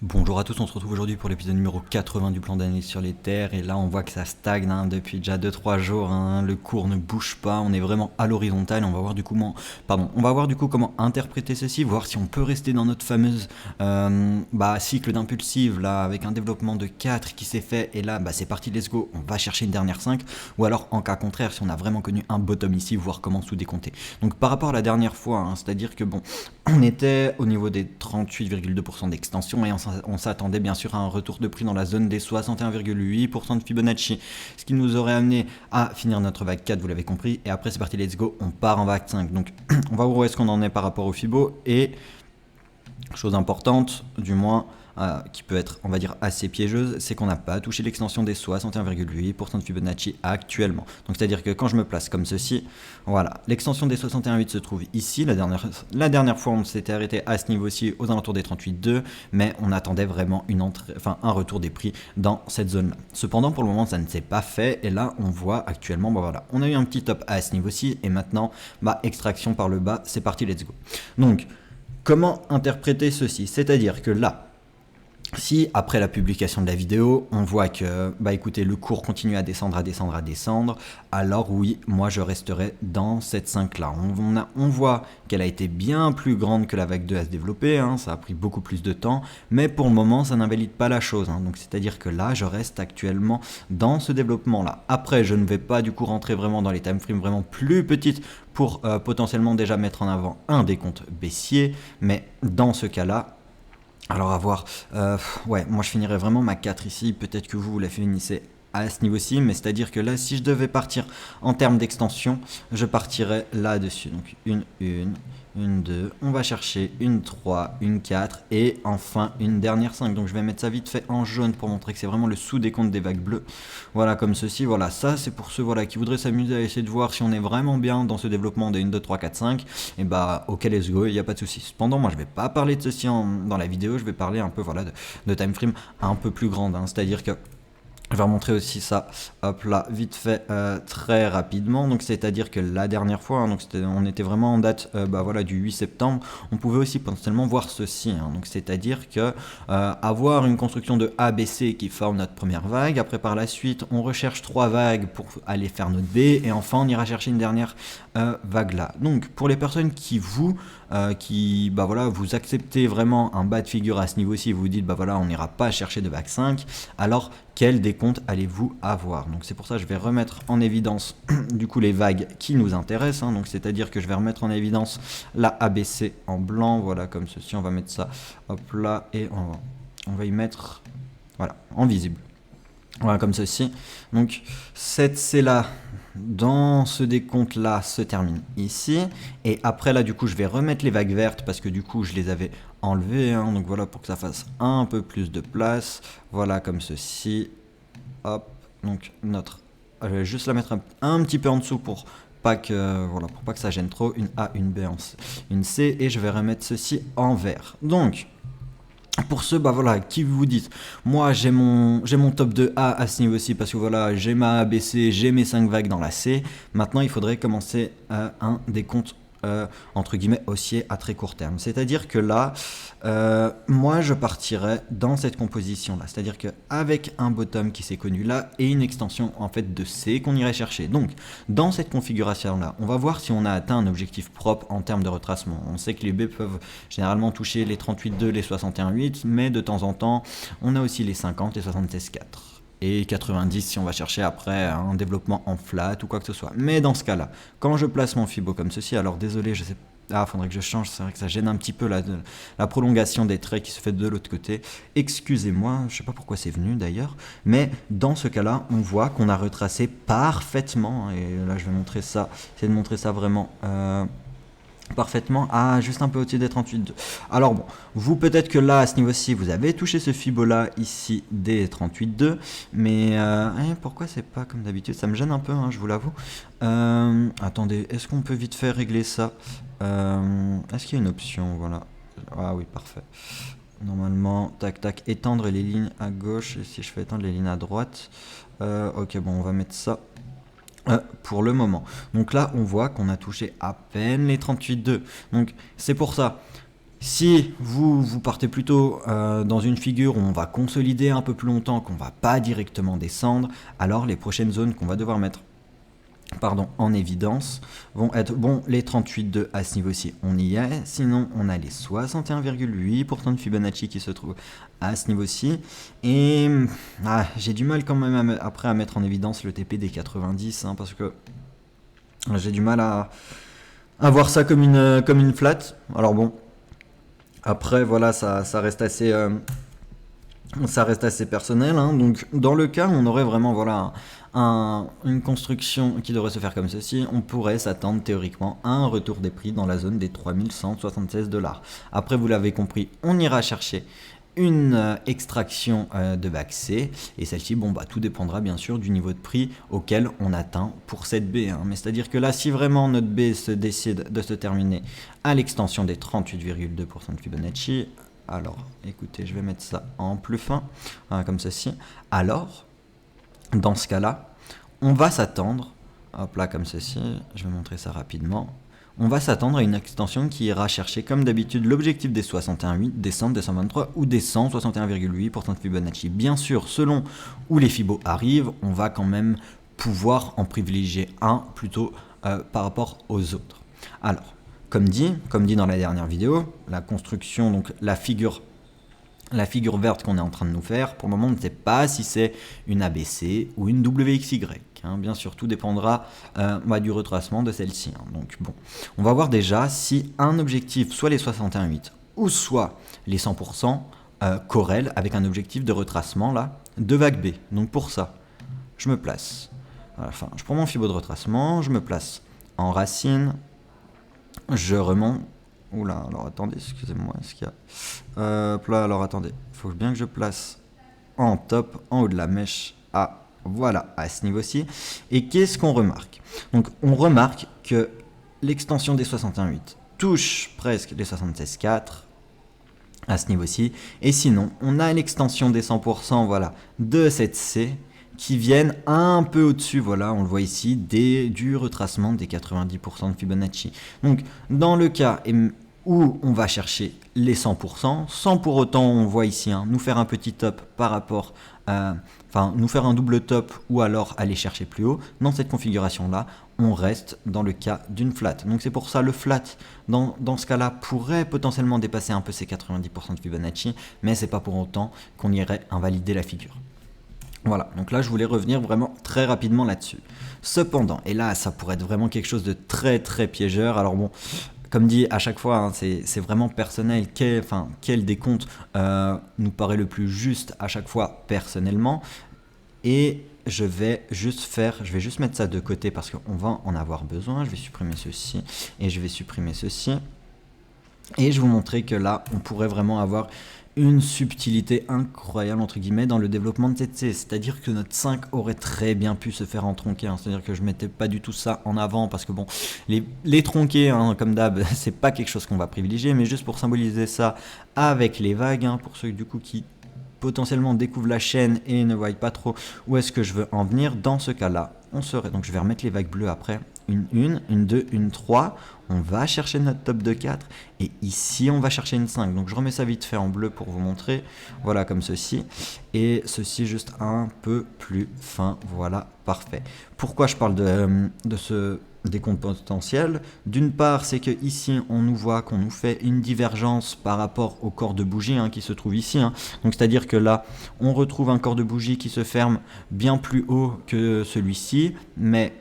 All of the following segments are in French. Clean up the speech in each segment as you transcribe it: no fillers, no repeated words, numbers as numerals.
Bonjour à tous, on se retrouve aujourd'hui pour l'épisode numéro 80 du plan d'analyse sur les terres et là on voit que ça stagne depuis déjà 2-3 jours, le cours ne bouge pas, on est vraiment à l'horizontale, on va voir du coup comment interpréter ceci, voir si on peut rester dans notre fameuse cycle d'impulsive là avec un développement de 4 qui s'est fait et là c'est parti, let's go, on va chercher une dernière 5 ou alors en cas contraire si on a vraiment connu un bottom ici, voir comment sous-décompter. Donc par rapport à la dernière fois, c'est-à-dire que on était au niveau des 38,2% d'extension et on s'attendait bien sûr à un retour de prix dans la zone des 61,8% de Fibonacci, ce qui nous aurait amené à finir notre vague 4, vous l'avez compris, et après c'est parti, let's go, on part en vague 5. Donc on va voir où est-ce qu'on en est par rapport au Fibo, et chose importante, du moins, qui peut être, on va dire, assez piégeuse, c'est qu'on n'a pas touché l'extension des 61,8% de Fibonacci actuellement. Donc c'est-à-dire que quand je me place comme ceci, voilà, l'extension des 61,8 se trouve ici. La dernière fois, on s'était arrêté à ce niveau-ci, aux alentours des 38,2, mais on attendait vraiment un retour des prix dans cette zone-là. Cependant, pour le moment, ça ne s'est pas fait, et là, on voit actuellement, voilà, on a eu un petit top à ce niveau-ci, et maintenant, extraction par le bas, c'est parti, let's go. Donc, comment interpréter ceci? C'est-à-dire que là, si après la publication de la vidéo, on voit que écoutez, le cours continue à descendre, alors oui, moi je resterai dans cette 5 là. On voit qu'elle a été bien plus grande que la vague 2 à se développer, ça a pris beaucoup plus de temps, mais pour le moment ça n'invalide pas la chose. Donc c'est-à-dire que là je reste actuellement dans ce développement là. Après je ne vais pas du coup rentrer vraiment dans les time frames vraiment plus petites pour potentiellement déjà mettre en avant un décompte baissier, mais dans ce cas là, alors à voir, moi je finirais vraiment ma 4 ici, peut-être que vous la finissez à ce niveau-ci, mais c'est-à-dire que là, si je devais partir en termes d'extension, je partirais là-dessus. Donc une 2, on va chercher une 3, une 4 et enfin une dernière 5. Donc je vais mettre ça vite fait en jaune pour montrer que c'est vraiment le sous-décompte des vagues bleues. Voilà, comme ceci, voilà, ça c'est pour ceux qui voudraient s'amuser à essayer de voir si on est vraiment bien dans ce développement des 1, 2, 3, 4, 5. Et ok, let's go, il n'y a pas de souci. Cependant, moi je vais pas parler de ceci dans la vidéo, je vais parler un peu de time frame un peu plus grande, c'est-à-dire que je vais remontrer aussi ça, hop là, vite fait, très rapidement. Donc c'est-à-dire que la dernière fois, on était vraiment en date du 8 septembre, on pouvait aussi potentiellement voir ceci. Donc c'est-à-dire que avoir une construction de ABC qui forme notre première vague, après par la suite on recherche 3 vagues pour aller faire notre B, et enfin on ira chercher une dernière vague là. Donc pour les personnes qui vous acceptez vraiment un bas de figure à ce niveau-ci, vous vous dites on n'ira pas chercher de vague 5, alors quel décompte allez-vous avoir? Donc c'est pour ça que je vais remettre en évidence du coup les vagues qui nous intéressent, donc c'est-à-dire que je vais remettre en évidence la ABC en blanc, voilà, comme ceci, on va mettre ça hop là, et on va y mettre voilà en visible, voilà, comme ceci. Donc cette C là dans ce décompte là se termine ici, et après là du coup je vais remettre les vagues vertes parce que du coup je les avais enlevées, donc voilà, pour que ça fasse un peu plus de place, voilà, comme ceci, hop. Donc je vais juste la mettre un petit peu en dessous pour pas que ça gêne trop, une A, une B, une C, et je vais remettre ceci en vert. Donc pour ceux qui vous disent, moi j'ai mon top de A à ce niveau-ci parce que voilà, j'ai ma ABC, j'ai mes 5 vagues dans la C. Maintenant il faudrait commencer un décompte entre guillemets haussier à très court terme. C'est-à-dire que là, moi je partirais dans cette composition là, c'est-à-dire qu'avec un bottom qui s'est connu là et une extension en fait de C qu'on irait chercher. Donc dans cette configuration là, on va voir si on a atteint un objectif propre en termes de retracement. On sait que les B peuvent généralement toucher les 38,2, les 61,8, mais de temps en temps on a aussi les 50, les 76,4 et 90 si on va chercher après un développement en flat ou quoi que ce soit. Mais dans ce cas-là, quand je place mon Fibo comme ceci, alors désolé, je sais pas, faudrait que je change, c'est vrai que ça gêne un petit peu la prolongation des traits qui se fait de l'autre côté. Excusez-moi, je sais pas pourquoi c'est venu d'ailleurs, mais dans ce cas-là, on voit qu'on a retracé parfaitement, et là je vais montrer ça, essayer de montrer ça vraiment parfaitement à juste un peu au-dessus des 38,2. Alors bon, vous peut-être que là à ce niveau-ci vous avez touché ce Fibo là ici des 38,2, mais pourquoi c'est pas comme d'habitude, ça me gêne un peu, je vous l'avoue. Attendez, est-ce qu'on peut vite fait régler ça? Est-ce qu'il y a une option? Voilà, ah oui, parfait. Normalement, tac tac, étendre les lignes à gauche, et si je fais étendre les lignes à droite, ok, bon, on va mettre ça pour le moment. Donc là on voit qu'on a touché à peine les 38,2. Donc c'est pour ça, Si vous partez plutôt dans une figure où on va consolider un peu plus longtemps, qu'on va pas directement descendre, alors les prochaines zones qu'on va devoir mettre en évidence vont être, bon, les 38,2 à ce niveau-ci, on y est, sinon on a les 61,8% de Fibonacci qui se trouvent à ce niveau-ci, et j'ai du mal quand même après à mettre en évidence le TP des 90, hein, parce que j'ai du mal à voir ça comme une flat. Alors bon, après voilà, ça reste assez... ça reste assez personnel, hein. Donc dans le cas où on aurait vraiment voilà, une construction qui devrait se faire comme ceci, on pourrait s'attendre théoriquement à un retour des prix dans la zone des 3176 $. Après, vous l'avez compris, on ira chercher une extraction de bac C, et celle-ci, bon bah tout dépendra bien sûr du niveau de prix auquel on atteint pour cette B, hein. Mais c'est à dire que là, si vraiment notre B se décide de se terminer à l'extension des 38,2% de Fibonacci, alors écoutez, je vais mettre ça en plus fin, comme ceci, alors dans ce cas-là, on va s'attendre, hop là comme ceci, je vais montrer ça rapidement, on va s'attendre à une extension qui ira chercher comme d'habitude l'objectif des 61,8, descendre des 123 ou des 161,8% de Fibonacci. Bien sûr, selon où les Fibos arrivent, on va quand même pouvoir en privilégier un plutôt par rapport aux autres. Alors, comme dit dans la dernière vidéo, la construction, donc la figure verte qu'on est en train de nous faire, pour le moment on ne sait pas si c'est une ABC ou une WXY, hein. Bien sûr, tout dépendra du retracement de celle-ci, hein. Donc bon, on va voir déjà si un objectif, soit les 61,8 ou soit les 100%, corrèle avec un objectif de retracement là, de vague B. Donc pour ça, je me place, enfin je prends mon Fibo de retracement, je me place en racine, je remonte. Oula, alors attendez, excusez-moi, est-ce qu'il y a... là, alors attendez, il faut bien que je place en top, en haut de la mèche, voilà, à ce niveau-ci. Et qu'est-ce qu'on remarque? Donc, on remarque que l'extension des 61,8 touche presque les 76,4 à ce niveau-ci. Et sinon, on a l'extension des 100%, voilà, de cette C, qui viennent un peu au-dessus, voilà, on le voit ici, du retracement des 90% de Fibonacci. Donc, dans le cas où on va chercher les 100%, sans pour autant, on voit ici, hein, nous faire un petit top par rapport nous faire un double top ou alors aller chercher plus haut, dans cette configuration-là, on reste dans le cas d'une flat. Donc c'est pour ça le flat, dans ce cas-là, pourrait potentiellement dépasser un peu ces 90% de Fibonacci, mais c'est pas pour autant qu'on irait invalider la figure. Voilà, donc là je voulais revenir vraiment très rapidement là-dessus. Cependant, et là ça pourrait être vraiment quelque chose de très très piégeur, alors bon, comme dit à chaque fois, hein, c'est vraiment personnel, quel décompte nous paraît le plus juste à chaque fois personnellement, et je vais juste mettre ça de côté parce qu'on va en avoir besoin. Je vais supprimer ceci et je vais supprimer ceci, et je vais vous montrer que là on pourrait vraiment avoir une subtilité incroyable entre guillemets dans le développement de cette C, c'est-à-dire que notre 5 aurait très bien pu se faire en tronqué, hein. C'est-à-dire que je mettais pas du tout ça en avant parce que bon, les tronqués, hein, comme d'hab, c'est pas quelque chose qu'on va privilégier, mais juste pour symboliser ça avec les vagues, hein, pour ceux du coup qui potentiellement découvrent la chaîne et ne voient pas trop où est-ce que je veux en venir. Dans ce cas-là, on serait, donc je vais remettre les vagues bleues après, une 2, une 3, on va chercher notre top de 4, et ici on va chercher une 5, donc je remets ça vite fait en bleu pour vous montrer, voilà comme ceci, et ceci juste un peu plus fin, voilà, parfait. Pourquoi je parle de ce décompte potentiel? D'une part, c'est que ici on nous voit qu'on nous fait une divergence par rapport au corps de bougie, hein, qui se trouve ici, hein. Donc c'est à dire que là on retrouve un corps de bougie qui se ferme bien plus haut que celui-ci, mais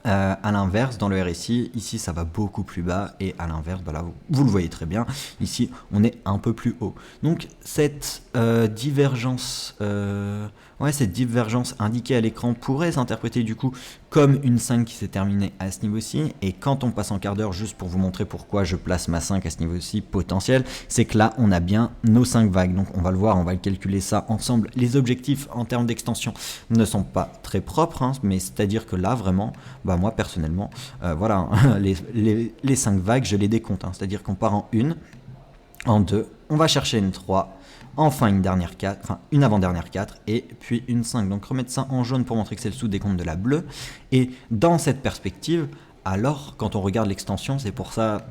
à l'inverse, dans le RSI, ici ça va beaucoup plus bas, et à l'inverse, voilà, vous le voyez très bien, ici on est un peu plus haut. Donc cette divergence indiquée à l'écran pourrait s'interpréter du coup comme une 5 qui s'est terminée à ce niveau-ci, et quand on passe en quart d'heure, juste pour vous montrer pourquoi je place ma 5 à ce niveau-ci potentiel, c'est que là on a bien nos 5 vagues, donc on va le voir, on va le calculer ça ensemble. Les objectifs en termes d'extension ne sont pas très propres, hein, mais c'est à dire que là vraiment, moi personnellement, voilà, hein, les 5 vagues je les décompte, hein, c'est à dire qu'on part en 1, en 2, on va chercher une 3, enfin une dernière 4, enfin une avant-dernière 4, et puis une 5. Donc remettre ça en jaune pour montrer que c'est le sous-décompte de la bleue. Et dans cette perspective, alors quand on regarde l'extension, c'est pour ça,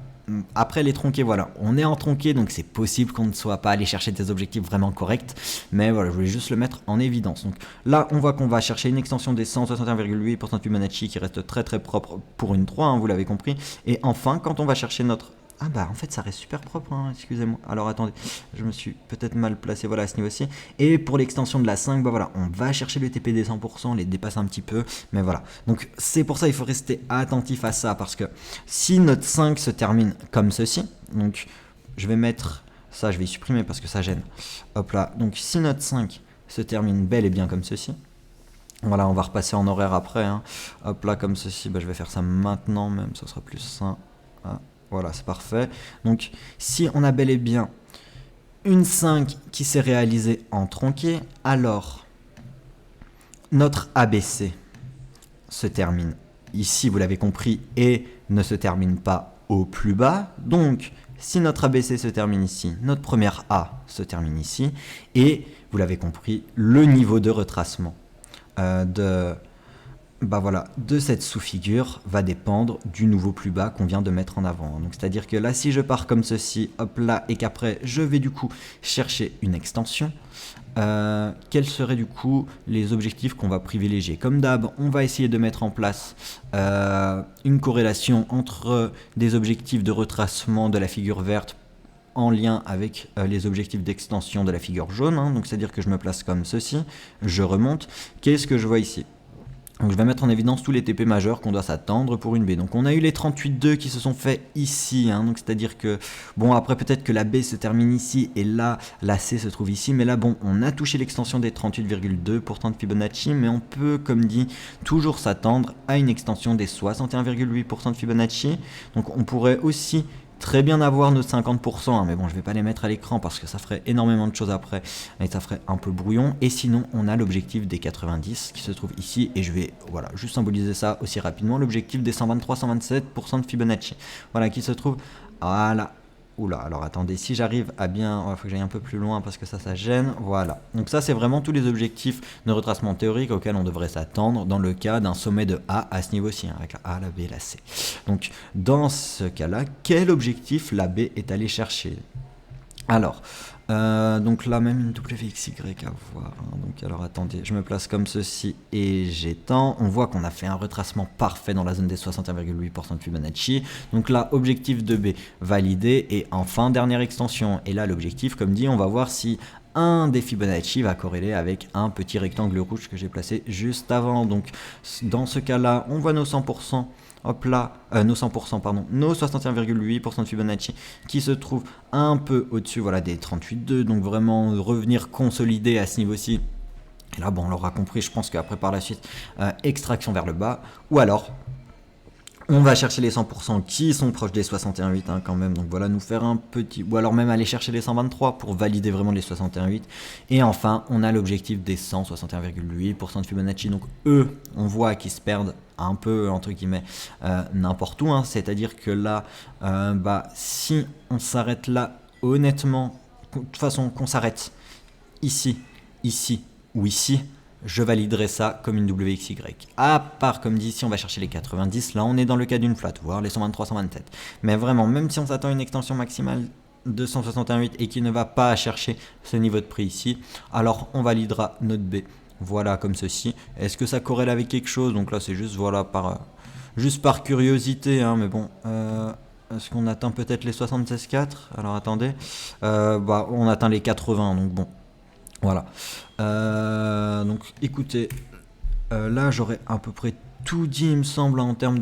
après les tronqués, voilà, on est en tronqué, donc c'est possible qu'on ne soit pas allé chercher des objectifs vraiment corrects, mais voilà, je voulais juste le mettre en évidence. Donc là, on voit qu'on va chercher une extension des 161,8% de Fibonacci qui reste très très propre pour une 3, hein, vous l'avez compris. Et enfin, quand on va chercher notre... Ah bah en fait ça reste super propre, hein, excusez-moi. Alors attendez, je me suis peut-être mal placé, voilà, à ce niveau-ci. Et pour l'extension de la 5, bah voilà, on va chercher le TP des 100%, les dépasse un petit peu, mais voilà. Donc c'est pour ça il faut rester attentif à ça, parce que si notre 5 se termine comme ceci, donc je vais mettre ça, je vais y supprimer parce que ça gêne. Hop là, donc si notre 5 se termine bel et bien comme ceci, voilà, on va repasser en horaire après, hein. Hop là, comme ceci, bah, je vais faire ça maintenant même, ça sera plus sain. Ah, voilà, c'est parfait. Donc, si on a bel et bien une 5 qui s'est réalisée en tronqué, alors notre ABC se termine ici, vous l'avez compris, et ne se termine pas au plus bas. Donc, si notre ABC se termine ici, notre première A se termine ici, et vous l'avez compris, le niveau de retracement de cette sous-figure va dépendre du nouveau plus bas qu'on vient de mettre en avant. Donc c'est-à-dire que là, si je pars comme ceci, hop là, et qu'après je vais du coup chercher une extension, quels seraient du coup les objectifs qu'on va privilégier? Comme d'hab, on va essayer de mettre en place une corrélation entre des objectifs de retracement de la figure verte en lien avec les objectifs d'extension de la figure jaune, hein. Donc c'est-à-dire que je me place comme ceci, je remonte. Qu'est-ce que je vois ici? Donc je vais mettre en évidence tous les TP majeurs qu'on doit s'attendre pour une B. Donc on a eu les 38,2 qui se sont faits ici, hein. Donc c'est-à-dire que, bon, après peut-être que la B se termine ici et là la C se trouve ici, mais là bon, on a touché l'extension des 38,2% de Fibonacci, mais on peut, comme dit, toujours s'attendre à une extension des 61,8% de Fibonacci. Donc on pourrait aussi très bien avoir nos 50%, hein, mais bon, je vais pas les mettre à l'écran parce que ça ferait énormément de choses après et ça ferait un peu brouillon. Et sinon, on a l'objectif des 90 qui se trouve ici, et je vais voilà juste symboliser ça aussi rapidement, l'objectif des 123-127% de Fibonacci, voilà, qui se trouve, voilà. Oula, alors attendez, si j'arrive à bien... Il faut que j'aille un peu plus loin parce que ça gêne. Voilà. Donc ça, c'est vraiment tous les objectifs de retracement théorique auxquels on devrait s'attendre dans le cas d'un sommet de A à ce niveau-ci, hein, avec la A, la B et la C. Donc, dans ce cas-là, quel objectif la B est allée chercher? Alors, donc là même une WXY à voir, hein. Donc alors attendez, je me place comme ceci et j'étends. On voit qu'on a fait un retracement parfait dans la zone des 61,8% de Fibonacci. Donc là, objectif de B validé, et enfin dernière extension. Et là l'objectif, comme dit, on va voir si un des Fibonacci va corréler avec un petit rectangle rouge que j'ai placé juste avant. Donc dans ce cas-là, on voit nos 100%. Hop là, nos 100%, pardon, nos 61,8% de Fibonacci qui se trouvent un peu au-dessus, voilà, des 38,2, donc vraiment revenir consolider à ce niveau-ci. Et là, bon, on l'aura compris, je pense qu'après par la suite, extraction vers le bas, ou alors on va chercher les 100% qui sont proches des 61,8, hein, quand même. Donc voilà, nous faire un petit... Ou alors même aller chercher les 123 pour valider vraiment les 61,8. Et enfin, on a l'objectif des 161,8% de Fibonacci. Donc eux, on voit qu'ils se perdent un peu, entre guillemets, n'importe où, hein. C'est-à-dire que là, si on s'arrête là, honnêtement, de toute façon, qu'on s'arrête ici, ici ou ici, je validerai ça comme une WXY. À part, comme dit, si on va chercher les 90, là on est dans le cas d'une flat, voire les 123, 127. Mais vraiment, même si on s'attend à une extension maximale de 168 et qui ne va pas chercher ce niveau de prix ici, alors on validera notre B. Voilà, comme ceci. Est-ce que ça corrèle avec quelque chose? Donc là c'est juste, voilà, juste par curiosité, hein, mais bon... Est-ce qu'on atteint peut-être les 76,4? Alors attendez. On atteint les 80, donc bon. Voilà. Donc écoutez, là j'aurais à peu près tout dit, il me semble, en termes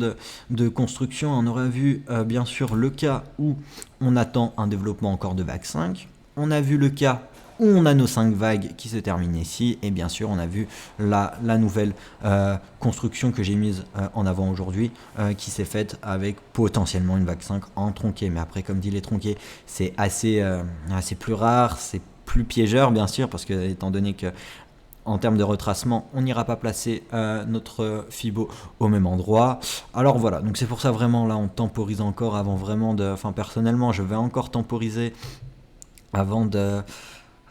de construction. On aurait vu bien sûr le cas où on attend un développement encore de vague 5. On a vu le cas où on a nos 5 vagues qui se terminent ici. Et bien sûr, on a vu la nouvelle construction que j'ai mise en avant aujourd'hui, qui s'est faite avec potentiellement une vague 5 en tronqué. Mais après, comme dit, les tronqués, c'est assez plus rare, c'est plus piégeur bien sûr, parce que étant donné que en termes de retracement, on n'ira pas placer notre Fibo au même endroit. Alors voilà, donc c'est pour ça vraiment là on temporise encore avant vraiment de... Enfin personnellement je vais encore temporiser avant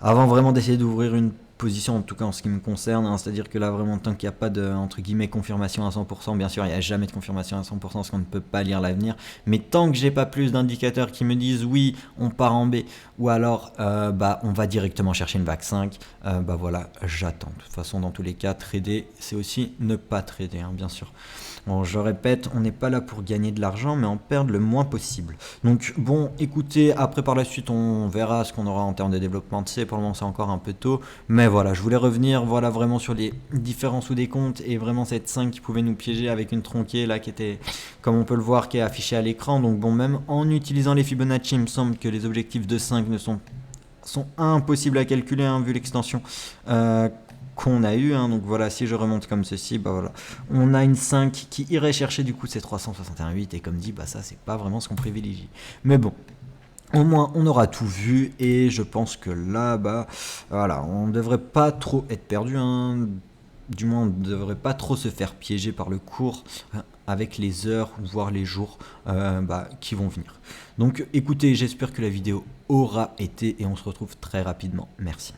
vraiment d'essayer d'ouvrir une position, en tout cas en ce qui me concerne, hein, c'est-à-dire que là vraiment tant qu'il n'y a pas de entre guillemets confirmation à 100%, bien sûr il n'y a jamais de confirmation à 100% parce qu'on ne peut pas lire l'avenir, mais tant que j'ai pas plus d'indicateurs qui me disent oui on part en B ou alors bah on va directement chercher une vague 5, bah voilà j'attends. De toute façon dans tous les cas trader c'est aussi ne pas trader, hein, bien sûr. Bon, je répète, on n'est pas là pour gagner de l'argent, mais en perdre le moins possible. Donc bon, écoutez, après par la suite, on verra ce qu'on aura en termes de développement de C. Pour le moment, c'est encore un peu tôt. Mais voilà, je voulais revenir voilà, vraiment sur les différents sous-décomptes et vraiment cette 5 qui pouvait nous piéger avec une tronquée là qui était, comme on peut le voir, qui est affichée à l'écran. Donc bon, même en utilisant les Fibonacci, il me semble que les objectifs de 5 ne sont impossibles à calculer, hein, vu l'extension qu'on a eu, hein. Donc voilà, si je remonte comme ceci, bah voilà, on a une 5 qui irait chercher du coup ces 361,8 et comme dit, bah ça c'est pas vraiment ce qu'on privilégie. Mais bon, au moins on aura tout vu et je pense que là, bah voilà, on ne devrait pas trop être perdu, hein. Du moins on ne devrait pas trop se faire piéger par le cours avec les heures voire les jours bah, qui vont venir. Donc écoutez, j'espère que la vidéo aura été et on se retrouve très rapidement. Merci.